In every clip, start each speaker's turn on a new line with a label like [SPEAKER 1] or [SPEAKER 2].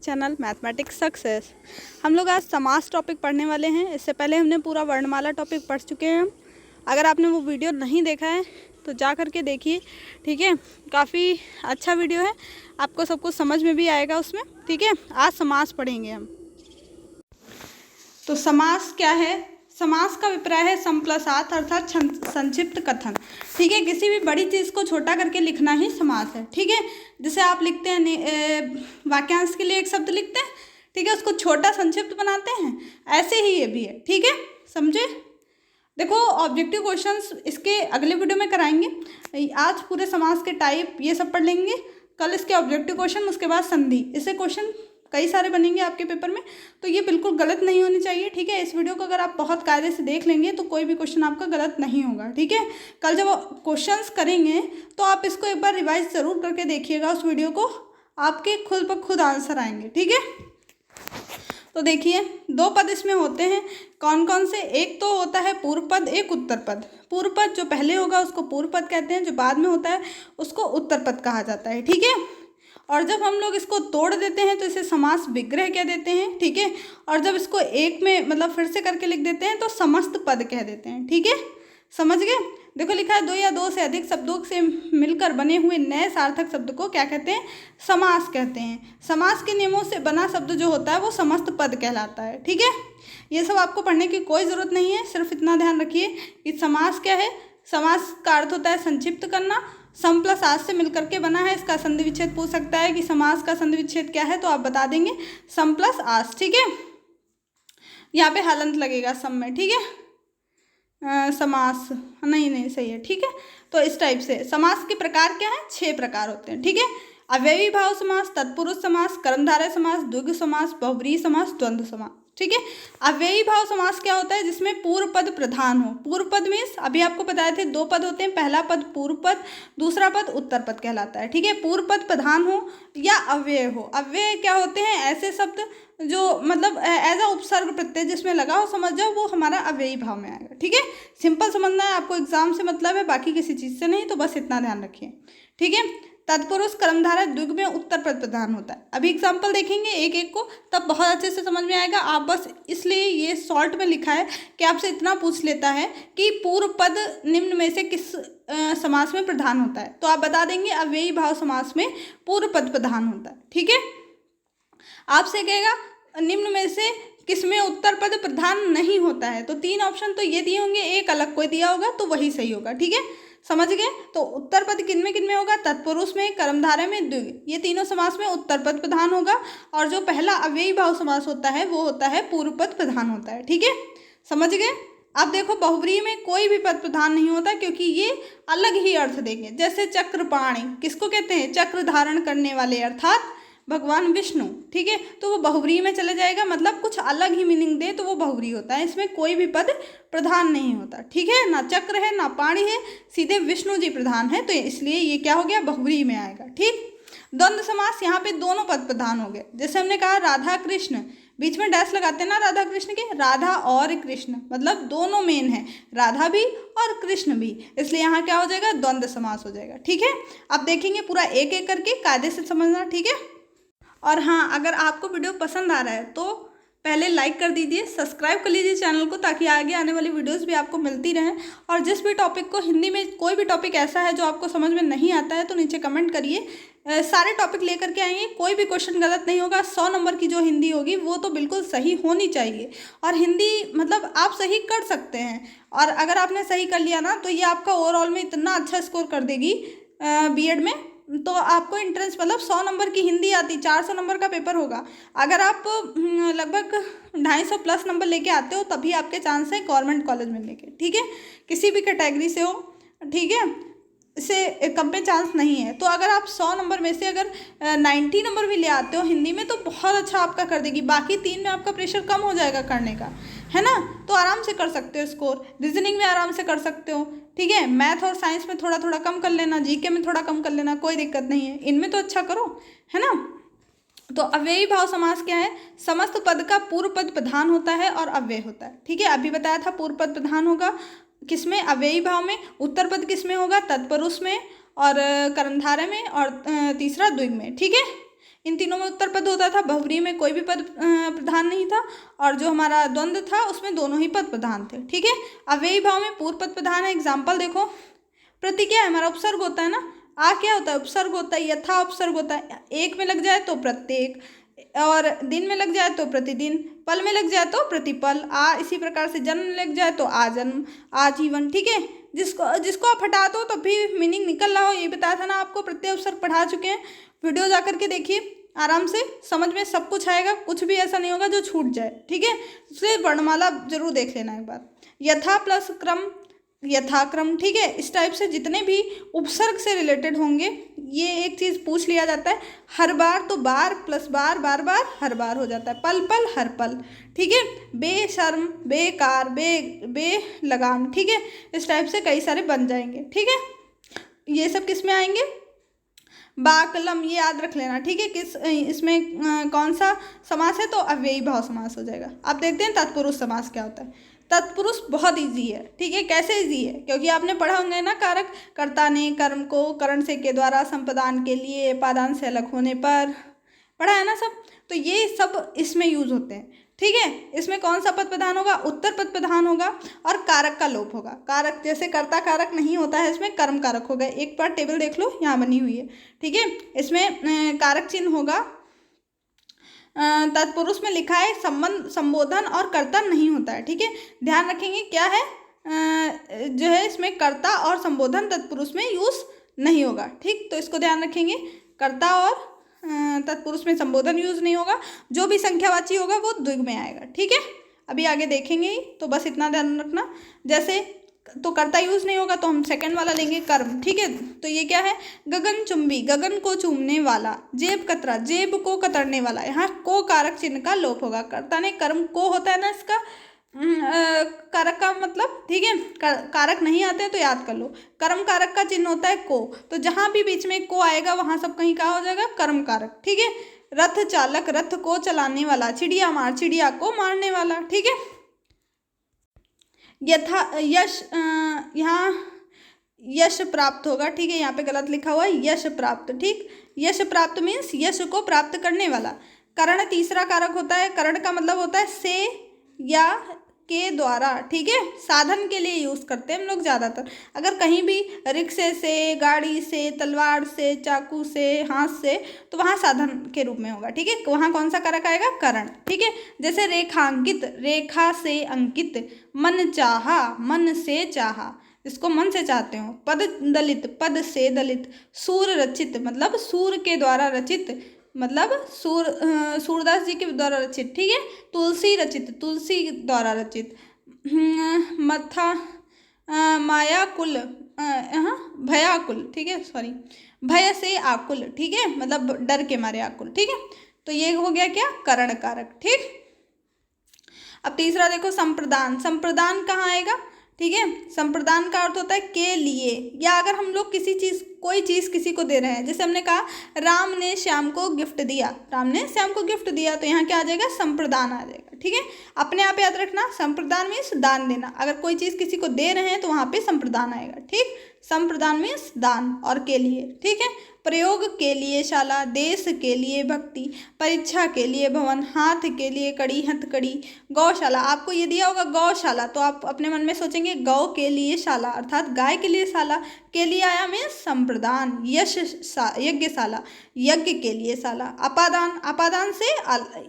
[SPEAKER 1] Channel mathematics success. हम लोग आज समास टॉपिक पढ़ने वाले हैं। इससे पहले हमने पूरा वर्णमाला टॉपिक पढ़ चुके हैं। अगर आपने वो वीडियो नहीं देखा है तो जा करके देखिए, ठीक है। काफ़ी अच्छा वीडियो है, आपको सब कुछ समझ में भी आएगा उसमें, ठीक है। आज समास पढ़ेंगे हम। तो समास क्या है? समास का विपर्य है सम प्लस आर्थ अर्थात संक्षिप्त कथन, ठीक है। किसी भी बड़ी चीज़ को छोटा करके लिखना ही समास है, ठीक है। जैसे आप लिखते हैं वाक्यांश के लिए एक शब्द लिखते हैं, ठीक है, उसको छोटा संक्षिप्त बनाते हैं, ऐसे ही ये भी है, ठीक है, समझे। देखो ऑब्जेक्टिव क्वेश्चंस इसके अगले वीडियो में कराएंगे। आज पूरे समास के टाइप ये सब पढ़ लेंगे, कल इसके ऑब्जेक्टिव क्वेश्चन, उसके बाद संधि। इससे क्वेश्चन कई सारे बनेंगे आपके पेपर में, तो ये बिल्कुल गलत नहीं होनी चाहिए, ठीक है। इस वीडियो को अगर आप बहुत कायदे से देख लेंगे तो कोई भी क्वेश्चन आपका गलत नहीं होगा, ठीक है। कल जब क्वेश्चंस करेंगे तो आप इसको एक बार रिवाइज ज़रूर करके देखिएगा उस वीडियो को, आपके खुद ब खुद आंसर आएंगे, ठीक है। तो देखिए दो पद इसमें होते हैं, कौन कौन से? एक तो होता है पूर्व पद, एक उत्तर पद। पूर्व पद जो पहले होगा उसको पूर्व पद कहते हैं, जो बाद में होता है उसको उत्तर पद कहा जाता है, ठीक है। और जब हम लोग इसको तोड़ देते हैं तो इसे समास विग्रह कह देते हैं, ठीक है। और जब इसको एक में मतलब फिर से करके लिख देते हैं तो समस्त पद कह देते हैं, ठीक है, समझ गए। देखो लिखा है दो या दो से अधिक शब्दों से मिलकर बने हुए नए सार्थक शब्द को क्या कहते हैं? समास कहते हैं। समास के नियमों से बना शब्द जो होता है वो समस्त पद कहलाता है, ठीक है। ये सब आपको पढ़ने की कोई ज़रूरत नहीं है, सिर्फ इतना ध्यान रखिए कि समास क्या है। समास का अर्थ होता है संक्षिप्त करना, सम प्लस आस से मिलकर के बना है। इसका संधि विच्छेद पूछ सकता है कि समास का संधि विच्छेद क्या है, तो आप बता देंगे सम प्लस आस, ठीक है। यहाँ पे हलंत लगेगा सम में, ठीक है। समास नहीं सही है, ठीक है। तो इस टाइप से समास के प्रकार क्या है? 6 प्रकार होते हैं, ठीक है। अव्ययी भाव समास, तत्पुरुष समास, कर्मधारय समास, द्विगु समास, बहुब्रीहि समास, द्वंद्व समास, ठीक है। अव्ययी भाव समास क्या होता है? जिसमें पूर्व पद प्रधान हो। पूर्व पद मीन्स अभी आपको बताए थे 2 पद होते हैं, पहला पद पूर्व पद, दूसरा पद उत्तर पद कहलाता है, ठीक है। पूर्व पद प्रधान हो या अव्यय हो। अव्यय क्या होते हैं? ऐसे शब्द जो मतलब एज अ उपसर्ग प्रत्यय जिसमें लगा हो, समझ जाओ, वो हमारा अव्ययी भाव में आएगा, ठीक है। सिंपल समझना है आपको, एग्जाम से मतलब है, बाकी किसी चीज़ से नहीं, तो बस इतना ध्यान रखिए, ठीक है। तत्पुरुष कर्मधारय द्विगु में उत्तर पद प्रधान होता है। अभी एग्जाम्पल देखेंगे एक एक को, तब बहुत अच्छे से समझ में आएगा। आप बस इसलिए ये शॉर्ट में लिखा है कि आपसे इतना पूछ लेता है कि पूर्व पद निम्न में से किस समास में प्रधान होता है, तो आप बता देंगे अव्ययी भाव समास में पूर्व पद प्रधान होता है, ठीक है। आपसे कहेगा निम्न में से किसमें उत्तर पद प्रधान नहीं होता है, तो 3 ऑप्शन तो ये दिए होंगे, एक अलग कोई दिया होगा तो वही सही होगा, ठीक है, समझ गए। तो उत्तर पद किन में होगा? तत्पुरुष में, कर्मधारय में, द्विगु, ये तीनों समास में उत्तर पद प्रधान होगा। और जो पहला अव्ययी भाव समास होता है वो होता है पूर्व पद प्रधान होता है, ठीक है, समझ गए। अब देखो बहुव्रीहि में कोई भी पद प्रधान नहीं होता, क्योंकि ये अलग ही अर्थ देंगे। जैसे चक्रपाणि किसको कहते हैं? चक्र धारण करने वाले अर्थात भगवान विष्णु, ठीक है, तो वो बहुव्रीहि में चले जाएगा, मतलब कुछ अलग ही मीनिंग दे तो वो बहुव्रीहि होता है। इसमें कोई भी पद प्रधान नहीं होता, ठीक है, ना चक्र है ना पाणि है, सीधे विष्णु जी प्रधान है, तो इसलिए ये क्या हो गया? बहुव्रीहि में आएगा, ठीक। द्वंद्व समास, यहाँ पे दोनों पद प्रधान हो गए। जैसे हमने कहा राधा कृष्ण, बीच में डैश लगाते हैं ना राधा कृष्ण के, राधा और कृष्ण, मतलब दोनों मेन है, राधा भी और कृष्ण भी, इसलिए यहाँ क्या हो जाएगा? द्वंद्व समास हो जाएगा, ठीक है। अब देखेंगे पूरा एक एक करके, कायदे से समझना, ठीक है। और हाँ, अगर आपको वीडियो पसंद आ रहा है तो पहले लाइक कर दीजिए, सब्सक्राइब कर लीजिए चैनल को, ताकि आगे आने वाली वीडियोस भी आपको मिलती रहें। और जिस भी टॉपिक को हिंदी में, कोई भी टॉपिक ऐसा है जो आपको समझ में नहीं आता है तो नीचे कमेंट करिए, सारे टॉपिक लेकर के आएंगे, कोई भी क्वेश्चन गलत नहीं होगा। 100 नंबर की जो हिंदी होगी वो तो बिल्कुल सही होनी चाहिए, और हिंदी मतलब आप सही कर सकते हैं, और अगर आपने सही कर लिया ना तो ये आपका ओवरऑल में इतना अच्छा स्कोर कर देगी बीएड में। तो आपको एंट्रेंस मतलब 100 नंबर की हिंदी आती, 400 नंबर का पेपर होगा, अगर आप लगभग 250 प्लस नंबर लेके आते हो तभी आपके चांस है गवर्नमेंट कॉलेज मिलने के, ठीक है, किसी भी कैटेगरी से हो, ठीक है, इससे कम में चांस नहीं है। तो अगर आप 100 नंबर में से अगर 90 नंबर भी ले आते हो हिंदी में तो बहुत अच्छा आपका कर देगी, बाकी 3 में आपका प्रेशर कम हो जाएगा करने का, है ना, तो आराम से कर सकते हो स्कोर। रीजनिंग में आराम से कर सकते हो, ठीक है, मैथ और साइंस में थोड़ा थोड़ा कम कर लेना, जीके में थोड़ा कम कर लेना, कोई दिक्कत नहीं है, इनमें तो अच्छा करो, है ना। तो अव्ययी भाव समास क्या है? समस्त पद का पूर्व पद प्रधान होता है और अव्यय होता है, ठीक है। अभी बताया था पूर्व पद प्रधान होगा किसमें? अव्ययी भाव में। उत्तर पद किसमें होगा? तत्पुरुष में और कर्मधारय में, और तीसरा द्विगु में, ठीक है। इन तीनों में उत्तर पद होता था, बहुव्रीहि में कोई भी पद प्रधान नहीं था, और जो हमारा द्वंद्व था उसमें दोनों ही पद प्रधान थे। ठीक है, अव्ययी भाव में पूर्व पद प्रधान है। एग्जाम्पल देखो, प्रति क्या है हमारा, उपसर्ग होता है ना, आ क्या होता है, उपसर्ग होता है, यथा उपसर्ग होता है, एक में लग जाए तो प्रत्येक, और दिन में लग जाए तो प्रतिदिन, पल में लग जाए तो प्रतिपल, आ इसी प्रकार से जन्म में लग जाए तो आजन्म, आजीवन। ठीक है, जिसको आप हटा दो तो भी मीनिंग निकल रहा हो, ये बताया था ना आपको, प्रत्यय उपसर्ग पढ़ा चुके हैं, वीडियो जा करके देखिए, आराम से समझ में सब कुछ आएगा, कुछ भी ऐसा नहीं होगा जो छूट जाए। ठीक है, इसलिए वर्णमाला जरूर देख लेना एक बार। यथा प्लस क्रम, यथाक्रम। ठीक है, इस टाइप से जितने भी उपसर्ग से रिलेटेड होंगे, ये एक चीज़ पूछ लिया जाता है हर बार, तो बार प्लस बार, बार बार हर बार हो जाता है, पल पल हर पल। ठीक है, बेशर्म, बेकार, बे लगाम। ठीक है, इस टाइप से कई सारे बन जाएंगे। ठीक है, ये सब किस में आएंगे, बा कलम, ये याद रख लेना। ठीक है, किस इसमें कौन सा समास है, तो अव्ययी भाव समास हो जाएगा। अब देखते हैं तत्पुरुष समास क्या होता है। तत्पुरुष बहुत इजी है। ठीक है, कैसे इजी है, क्योंकि आपने पढ़ा होंगे ना, कारक, कर्ता ने कर्म को करण से के द्वारा संप्रदान के लिए पादान से अलग होने पर, पढ़ा है ना सब, तो ये सब इसमें यूज होते हैं। ठीक है, इसमें कौन सा पद प्रधान होगा, उत्तर पद प्रधान होगा, और कारक का लोप होगा। कारक जैसे कर्ता कारक नहीं होता है, इसमें कर्म कारक होगा। एक बार टेबल देख लो, यहाँ बनी हुई है। ठीक है, इसमें कारक चिन्ह होगा, तत्पुरुष में लिखा है संबंध, संबोधन और कर्ता नहीं होता है। ठीक है, ध्यान रखेंगे क्या है, जो है इसमें कर्ता और संबोधन तत्पुरुष में यूज नहीं होगा। ठीक, तो इसको ध्यान रखेंगे, कर्ता और तत्पुरुष में संबोधन यूज नहीं होगा, जो भी संख्यावाची होगा वो द्विग में आएगा। ठीक है, अभी आगे देखेंगे ही, तो बस इतना ध्यान रखना। जैसे तो कर्ता यूज नहीं होगा तो हम सेकंड वाला लेंगे कर्म। ठीक है, तो ये क्या है, गगन चुंबी, गगन को चूमने वाला, जेब कतरा, जेब को कतरने वाला, यहाँ को कारक चिन्ह का लोप होगा। कर्ता ने कर्म को होता है ना, इसका कारक का मतलब। ठीक है, कारक नहीं आते हैं तो याद कर लो, कर्म कारक का चिन्ह होता है को, तो जहां भी बीच में को आएगा वहां सब कहीं का हो जाएगा कर्म कारक। ठीक है, रथ चालक, रथ को चलाने वाला, चिड़िया मार, चिड़िया को मारने वाला। ठीक है, यथा यश, यहाँ यश प्राप्त होगा। ठीक है, यहाँ पे गलत लिखा हुआ है, यश प्राप्त। ठीक, यश प्राप्त मीन्स यश को प्राप्त करने वाला। करण तीसरा कारक होता है, करण का मतलब होता है से या के द्वारा। ठीक है, साधन के लिए यूज करते हैं हम लोग ज़्यादातर। अगर कहीं भी रिक्शे से, गाड़ी से, तलवार से, चाकू से, हाथ से, तो वहाँ साधन के रूप में होगा। ठीक है, वहाँ कौन सा कारक आएगा, करण। ठीक है, जैसे रेखांकित, रेखा से अंकित, मन चाहा, मन से चाहा, जिसको मन से चाहते हो। पद दलित, पद से दलित। सूर रचित, मतलब सूर के द्वारा रचित, मतलब सूरदास जी के द्वारा रचित। ठीक है, तुलसी रचित, तुलसी द्वारा रचित। मथा मायाकुल, भयाकुल। ठीक है, सॉरी, भय से आकुल। ठीक है, मतलब डर के मारे आकुल। ठीक है, तो ये हो गया क्या, करण कारक। ठीक, अब तीसरा देखो, संप्रदान। संप्रदान कहाँ आएगा, ठीक है, संप्रदान का अर्थ होता है के लिए, या अगर हम लोग किसी चीज़, कोई चीज़ किसी को दे रहे हैं, जैसे हमने कहा राम ने श्याम को गिफ्ट दिया, राम ने श्याम को गिफ्ट दिया, तो यहाँ क्या आ जाएगा, संप्रदान आ जाएगा। ठीक है, अपने आप याद रखना, संप्रदान मीन्स दान देना। अगर कोई चीज़ किसी को दे रहे हैं तो वहाँ पे संप्रदान आएगा। ठीक, संप्रदान मीन्स दान और के लिए। ठीक है, प्रयोग के लिए शाला, देश के लिए भक्ति, परीक्षा के लिए भवन, हाथ के लिए कड़ी, हथकड़ी, गौशाला। आपको ये दिया होगा गौशाला, तो आप अपने मन में सोचेंगे गौ के लिए शाला, अर्थात गाय के लिए शाला। के लिए आया मीन्स संप्रदान। यज्ञशाला, यज्ञ के लिए शाला। अपादान, अपादान से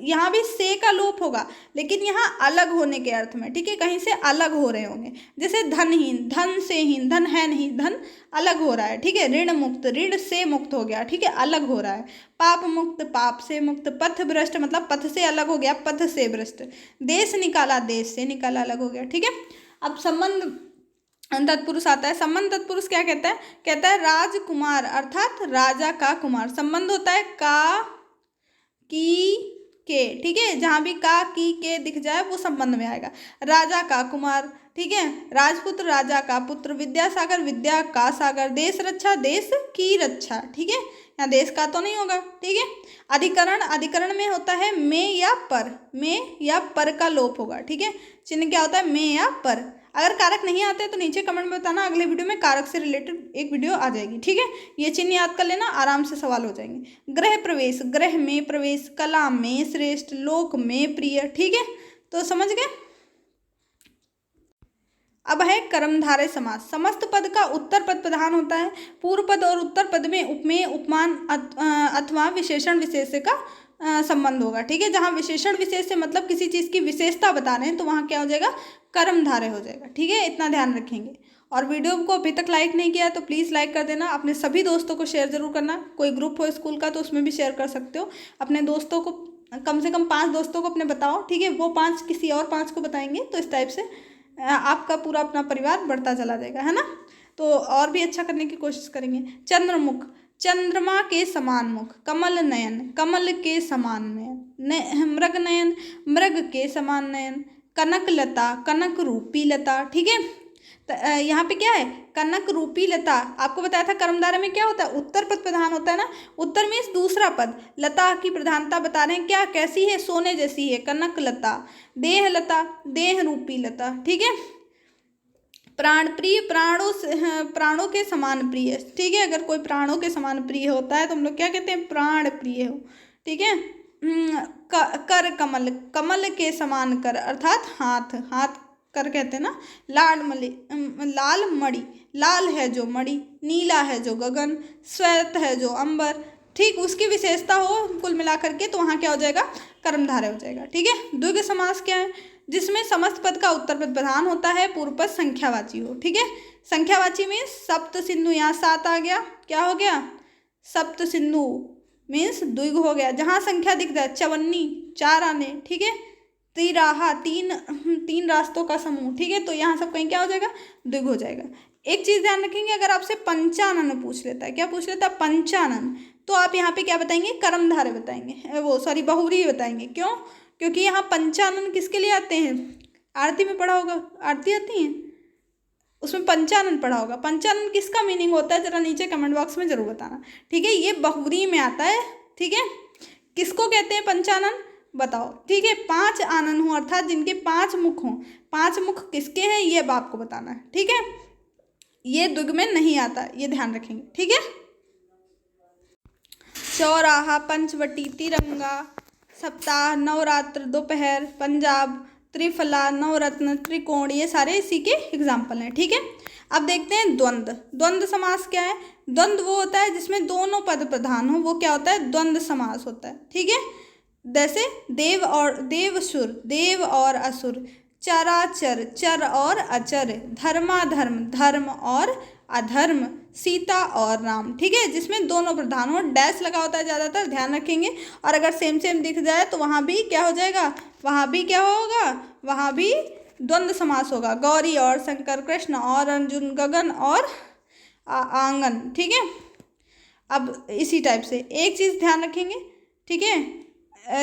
[SPEAKER 1] यहाँ भी से का लोप होगा, लेकिन यहाँ अलग होने के अर्थ में। ठीक है, कहीं से अलग हो रहे होंगे, जैसे धनहीन, धन से हीन, धन है नहीं, धन अलग हो रहा है। ठीक है, ऋण मुक्त, ऋण से मुक्त हो गया। ठीक है, अलग हो रहा है। पाप मुक्त, पाप से मुक्त। पथ भ्रष्ट, मतलब पथ से अलग हो गया, पथ से भ्रष्ट। देश निकाला, देश से निकाला, अलग हो गया। ठीक है, अब संबंध तत्पुरुष आता है। संबंध तत्पुरुष क्या कहता है, कहता है राजकुमार, अर्थात राजा का कुमार। संबंध होता है का, की, के। ठीक है, जहाँ भी का, की, के दिख जाए वो संबंध में आएगा। राजा का कुमार। ठीक है, राजपुत्र, राजा का पुत्र। विद्यासागर, विद्या का सागर। देश रक्षा, देश की रक्षा। ठीक है, यहाँ देश का तो नहीं होगा। ठीक है, अधिकरण, अधिकरण में होता है में या पर, में या पर का लोप होगा। ठीक है, चिन्ह क्या होता है, में या पर। अगर कारक नहीं आते तो नीचे कमेंट में बताना, अगले वीडियो में कारक से रिलेटेड एक वीडियो आ जाएगी। ठीक है, ये चिन्ह याद कर लेना, आराम से सवाल हो जाएंगे। गृह प्रवेश, गृह में प्रवेश, कला में श्रेष्ठ, लोक में प्रिय। ठीक है, तो समझ गए। अब है कर्मधारय समास। समस्त पद का उत्तर पद प्रधान होता है। पूर्व पद और उत्तर पद में उपमेय, उपमान अथवा विशेषण विशेष्य का संबंध होगा। ठीक है, जहाँ विशेषण विशेष से मतलब किसी चीज़ की विशेषता बता रहे हैं तो वहाँ क्या हो जाएगा, कर्मधारय हो जाएगा। ठीक है, इतना ध्यान रखेंगे। और वीडियो को अभी तक लाइक नहीं किया तो प्लीज़ लाइक कर देना। अपने सभी दोस्तों को शेयर जरूर करना। कोई ग्रुप हो स्कूल का तो उसमें भी शेयर कर सकते हो। अपने दोस्तों को कम से कम 5 दोस्तों को अपने बताओ। ठीक है, वो 5 किसी और 5 को बताएंगे, तो इस टाइप से आपका पूरा अपना परिवार बढ़ता चला जाएगा, है ना। तो और भी अच्छा करने की कोशिश करेंगे। चंद्रमुख, चंद्रमा के समान मुख। कमल नयन, कमल के समान नयन। मृग नयन, मृग के समान नयन। कनक लता, कनक रूपी लता। ठीक है, तो यहाँ पे क्या है, कनक रूपी लता। आपको बताया था कर्मधारय में क्या होता है, उत्तर पद प्रधान होता है ना। उत्तर मीन्स दूसरा पद। लता की प्रधानता बता रहे हैं, क्या कैसी है, सोने जैसी है, कनक लता। देह लता, देह रूपी लता। ठीक है, प्राण प्रिय, प्राणों के समान प्रिय। ठीक है, अगर कोई प्राणों के समान प्रिय होता है तो हम लोग क्या कहते हैं, प्राण प्रिय हो। ठीक है, कर कमल, कमल के समान कर अर्थात हाथ, हाथ कर कहते हैं ना। लाल मणि, लाल है जो मणि। नीला है जो गगन। श्वेत है जो अंबर। ठीक, उसकी विशेषता हो कुल मिलाकर के तो वहाँ क्या हो जाएगा, कर्मधारय हो जाएगा। ठीक है, द्विगु समास क्या है, जिसमें समस्त पद का उत्तर पद प्रधान होता है, पूर्व पद संख्यावाची हो। ठीक है, संख्यावाची मीन्स सप्त सिंधु, यहाँ 7 आ गया, क्या हो गया, सप्त सिंधु मीन्स द्विगु हो गया। जहाँ संख्या दिख जाए, चवन्नी 4 आने। ठीक है, तिराहा, तीन रास्तों का समूह। ठीक है, तो यहाँ सब कहीं क्या हो जाएगा, द्विगु हो जाएगा। एक चीज़ ध्यान रखेंगे, अगर आपसे पंचानन पूछ लेता है, क्या पूछ लेता है, पंचानन, तो आप यहाँ पे क्या बताएंगे, कर्मधारय बताएंगे, वो सॉरी बहुव्रीहि बताएंगे। क्यों, क्योंकि यहाँ पंचानन किसके लिए आते हैं, आरती में पढ़ा होगा, आरती आती है उसमें पंचानन पढ़ा होगा। पंचानन किसका मीनिंग होता है, जरा नीचे कमेंट बॉक्स में जरूर बताना। ठीक है, ये बहुव्रीहि में आता है। ठीक है, किसको कहते हैं पंचानन, बताओ। ठीक है, 5 आनन हो अर्थात जिनके 5 मुख हों। 5 मुख किसके हैं ये अब आपको बताना है। ठीक है, ये द्विग में नहीं आता, ये ध्यान रखेंगे। ठीक है, चौराहा, पंचवटी, तिरंगा, सप्ताह, नवरात्र, दोपहर, पंजाब, त्रिफला, नवरत्न, त्रिकोण, ये सारे इसी के एग्जाम्पल हैं। ठीक है, अब देखते हैं द्वंद्व। द्वंद्व समास क्या है, द्वंद्व वो होता है जिसमें दोनों पद प्रधान हो, वो क्या होता है, द्वंद्व समास होता है। ठीक है, जैसे देव और देवसुर, देव और असुर, चराचर, चर और अचर, धर्माधर्म, धर्म और अधर्म, सीता और राम। ठीक है, जिसमें दोनों प्रधान हो, डैश लगा होता है ज़्यादातर, ध्यान रखेंगे। और अगर सेम सेम दिख जाए तो वहाँ भी क्या हो जाएगा, वहाँ भी क्या होगा, वहाँ भी द्वंद्व समास होगा। गौरी और शंकर, कृष्ण और अर्जुन, गगन और आंगन। ठीक है, अब इसी टाइप से एक चीज़ ध्यान रखेंगे। ठीक है,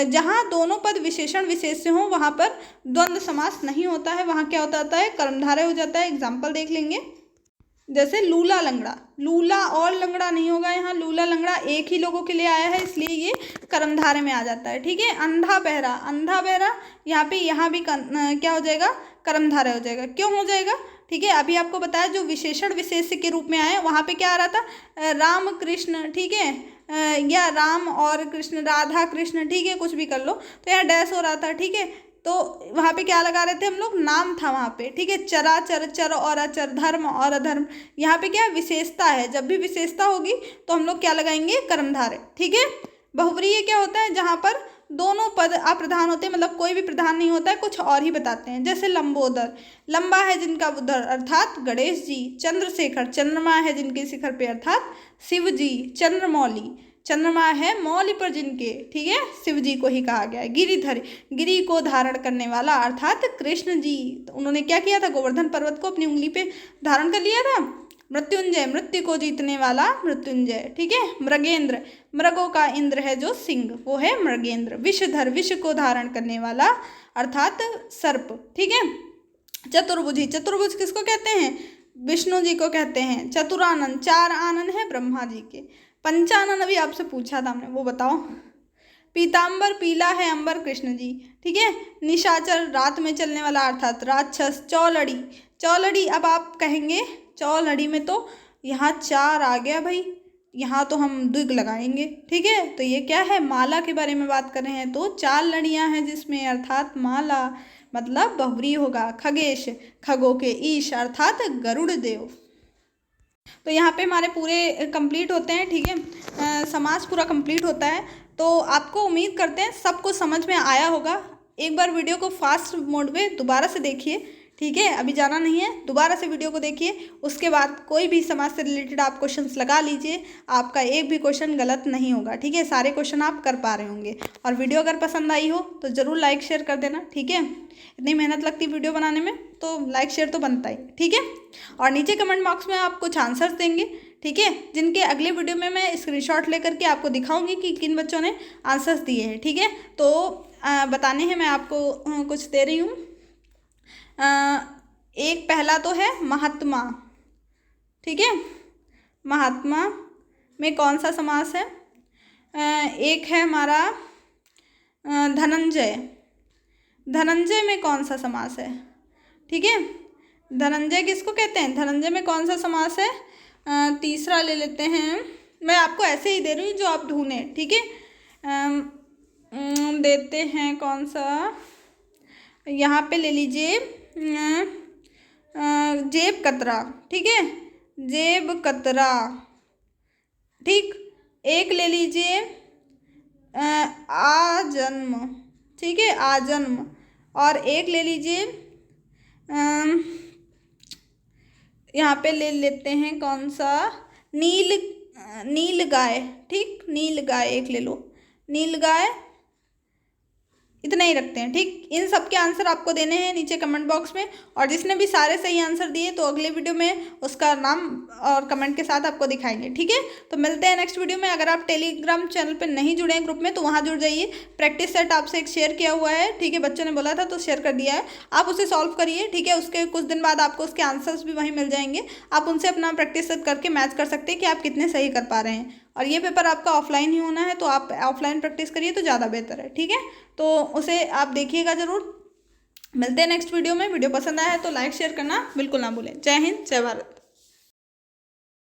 [SPEAKER 1] जहाँ दोनों पद विशेषण विशेष से हों वहाँ पर द्वंद्व समास नहीं होता है, वहाँ क्या होता है, कर्मधारय हो जाता है। एग्जाम्पल देख लेंगे, जैसे लूला लंगड़ा, लूला और लंगड़ा नहीं होगा यहाँ, लूला लंगड़ा एक ही लोगों के लिए आया है इसलिए ये कर्मधारय में आ जाता है। ठीक है, अंधा बहरा, अंधा बहरा यहाँ भी क्या हो जाएगा, कर्मधारय हो जाएगा। क्यों हो जाएगा, ठीक है, अभी आपको बताया जो विशेषण विशेष्य के रूप में आए वहाँ पे क्या आ रहा था, राम कृष्ण। ठीक है, या राम और कृष्ण, राधा कृष्ण। ठीक है, कुछ भी कर लो, तो यहाँ डैश हो रहा था। ठीक है, तो वहाँ पे क्या लगा रहे थे हम लोग, नाम था वहाँ पे। ठीक है, चराचर, चर और अचर, धर्म और अधर्म, यहाँ पे क्या विशेषता है, जब भी विशेषता होगी तो हम लोग क्या लगाएंगे, कर्मधारय। ठीक है, बहुव्रीहि क्या होता है, जहाँ पर दोनों पद अप्रधान होते हैं, मतलब कोई भी प्रधान नहीं होता है, कुछ और ही बताते हैं। जैसे लंबोदर, लंबा है जिनका उदर अर्थात गणेश जी। चंद्रशेखर, चंद्रमा है जिनके शिखर पे अर्थात शिव जी। चंद्रमौली, चंद्रमा है मौली पर जिनके, ठीक है, शिव जी को ही कहा गया है। गिरिधर, गिरी को धारण करने वाला अर्थात कृष्ण जी। तो उन्होंने क्या किया था, गोवर्धन पर्वत को अपनी उंगली पे धारण कर लिया था। मृत्युंजय, मृत्यु को जीतने वाला मृत्युंजय। ठीक है, मृगेंद्र, मृगों का इंद्र है जो सिंह, वो है मृगेंद्र। विषधर, विष को धारण करने वाला अर्थात सर्प। ठीक है, चतुर्भुजी, चतुर्भुज किसको कहते हैं, विष्णु जी को कहते हैं। चतुरानन, 4 आनन है ब्रह्मा जी के। पंचानन अभी आपसे पूछा था हमने, वो बताओ। पीताम्बर, पीला है अंबर, कृष्ण जी। ठीक है, निशाचर, रात में चलने वाला अर्थात राक्षस। चौलड़ी, चौलड़ी, अब आप कहेंगे चौलड़ी में तो यहाँ 4 आ गया भाई, यहाँ तो हम द्विग लगाएंगे, ठीक है। तो ये क्या है, माला के बारे में बात कर रहे हैं, तो 4 लड़ियाँ हैं जिसमें, अर्थात माला मतलब बहुव्रीहि होगा। खगेश, खगों के ईश अर्थात गरुड़ देव। तो यहाँ पे हमारे पूरे कंप्लीट होते हैं, ठीक है, समास पूरा कंप्लीट होता है। तो आपको उम्मीद करते हैं सबको समझ में आया होगा। एक बार वीडियो को फास्ट मोड में दोबारा से देखिए, ठीक है, अभी जाना नहीं है, दोबारा से वीडियो को देखिए। उसके बाद कोई भी समाज से रिलेटेड आप क्वेश्चंस लगा लीजिए, आपका एक भी क्वेश्चन गलत नहीं होगा, ठीक है, सारे क्वेश्चन आप कर पा रहे होंगे। और वीडियो अगर पसंद आई हो तो ज़रूर लाइक शेयर कर देना, ठीक है। इतनी मेहनत लगती है वीडियो बनाने में, तो लाइक शेयर तो बनता ही, ठीक है। और नीचे कमेंट बॉक्स में आप कुछ आंसर्स देंगे, ठीक है, जिनके अगले वीडियो में मैं स्क्रीनशॉट लेकर के आपको दिखाऊंगी कि किन बच्चों ने आंसर्स दिए हैं, ठीक है। तो बताने हैं, मैं आपको कुछ दे रही हूँ। एक पहला तो है महात्मा, ठीक है, महात्मा में कौन सा समास है। एक है हमारा धनंजय, धनंजय में कौन सा समास है, ठीक है, धनंजय किसको कहते हैं, धनंजय में कौन सा समास है। तीसरा ले लेते हैं, मैं आपको ऐसे ही दे रही हूँ जो आप ढूंढें, ठीक है। देते हैं कौन सा, यहाँ पे ले लीजिए जेब कतरा, ठीक है, जेब कतरा, ठीक। एक ले लीजिए आजन्म, ठीक है, आजन्म। और एक ले लीजिए यहाँ पे ले लेते हैं कौन सा, नील गाय, ठीक, नील गाय एक ले लो, नील गाय। इतना ही रखते हैं, ठीक। इन सब के आंसर आपको देने हैं नीचे कमेंट बॉक्स में, और जिसने भी सारे सही आंसर दिए तो अगले वीडियो में उसका नाम और कमेंट के साथ आपको दिखाएंगे, ठीक है। तो मिलते हैं नेक्स्ट वीडियो में। अगर आप टेलीग्राम चैनल पे नहीं जुड़े हैं ग्रुप में तो वहाँ जुड़ जाइए। प्रैक्टिस सेट आपसे एक शेयर किया हुआ है, ठीक है, बच्चों ने बोला था तो शेयर कर दिया है, आप उसे सॉल्व करिए, ठीक है। उसके कुछ दिन बाद आपको उसके आंसर्स भी वहीं मिल जाएंगे, आप उनसे अपना प्रैक्टिस सेट करके मैच कर सकते हैं कि आप कितने सही कर पा रहे हैं। और ये पेपर आपका ऑफलाइन ही होना है, तो आप ऑफलाइन प्रैक्टिस करिए तो ज़्यादा बेहतर है, ठीक है। तो उसे आप देखिएगा ज़रूर। मिलते हैं नेक्स्ट वीडियो में। वीडियो पसंद आया है तो लाइक शेयर करना बिल्कुल ना भूलें। जय हिंद, जय भारत।